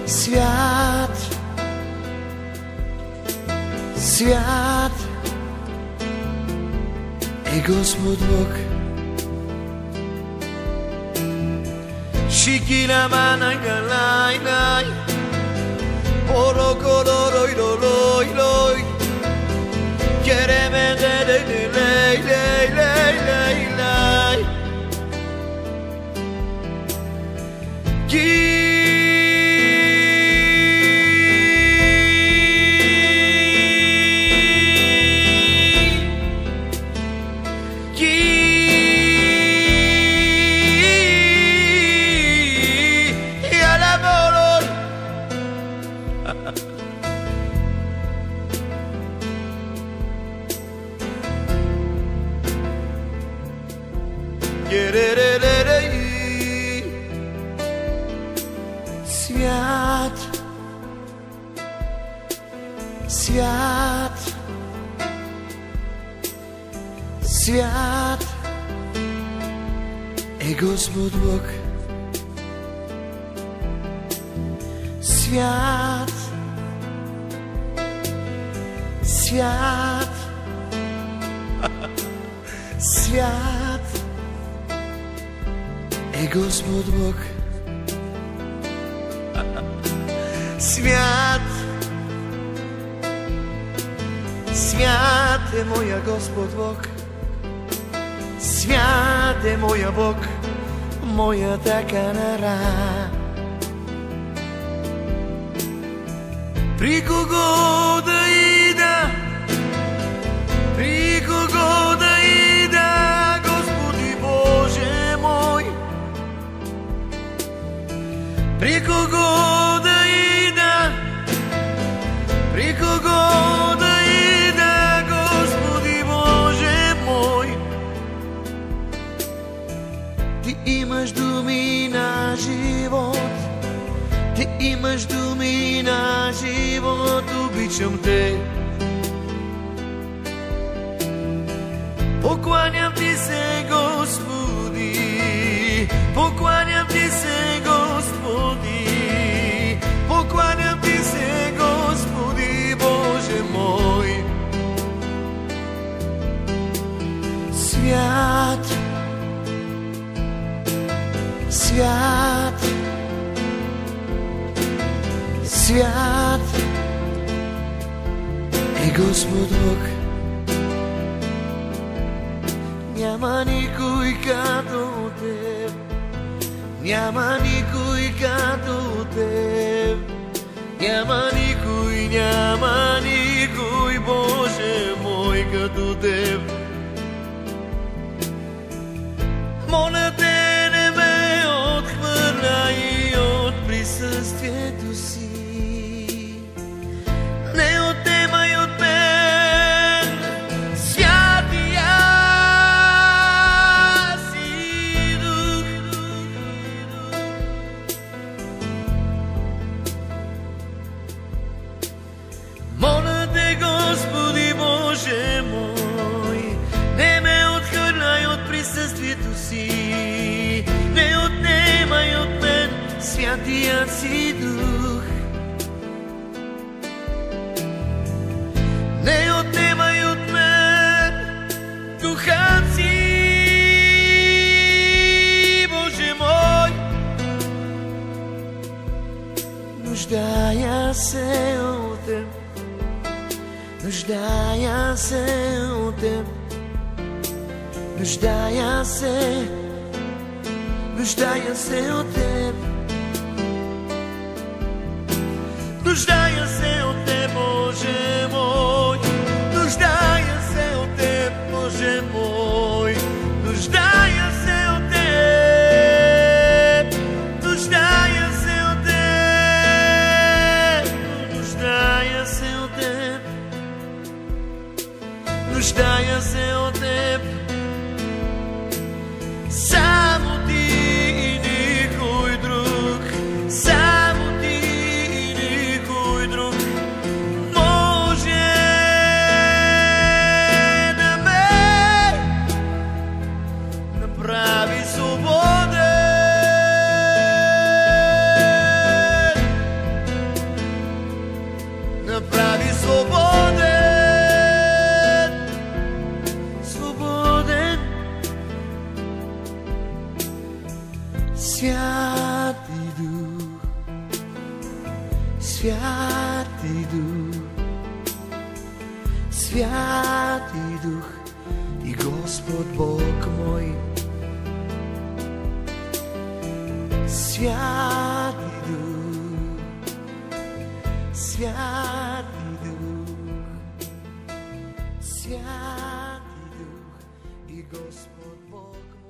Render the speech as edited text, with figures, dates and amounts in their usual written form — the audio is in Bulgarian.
Свят, свят е Господ Бог. Шикина манай галай лай, орокорой лой лой, кереме де лей лей лей лей лей. Свят, свят, свят е Господ Бог. Свят, свят, свят е Господ Бог. Свят, свят е моя Господ Бог. Свят е моя Бог, моята канара. При кого да ида, при кого да ида, Господи Боже мой, при кого да ида, при кого да ида, Господи Боже мой. Ти имаш думи на живот, Ти имаш думи на живот, обичам Те. Покланям Ти се, Господи, покланям Ти се, Господи, покланям Ти се, Господи, Боже мой. Свят, свят, свят е Господ Бог. Няма никой като Теб, няма никой като Теб, няма никой, Боже мой, като Теб. Моля Те, не ме отхвърляй от присъствието си. Не отнемай от мен святия си дух. Моля Те, Господи Боже мой, не ме отхвърляй от присъствието си. Не отнемай от мен святия си дух. Не отнемай от мен духа си, Боже мой. Нуждая се от Теб, нуждая се от Теб, нуждая се от Теб, нуждая се от Теб, Боже мой. Нуждая се от Теб, Боже мой. Нуждая се от Теб, нуждая се от Теб, нуждая се от Теб, нуждая се от Теб. Само Ти и никой друг, само Ти и никой друг. Святи Дух, Святи Дух, Святи Дух, Ти Господ Бог мой. Святи Дух, Святи Дух, Святи Дух, Ти Господ Бог мой.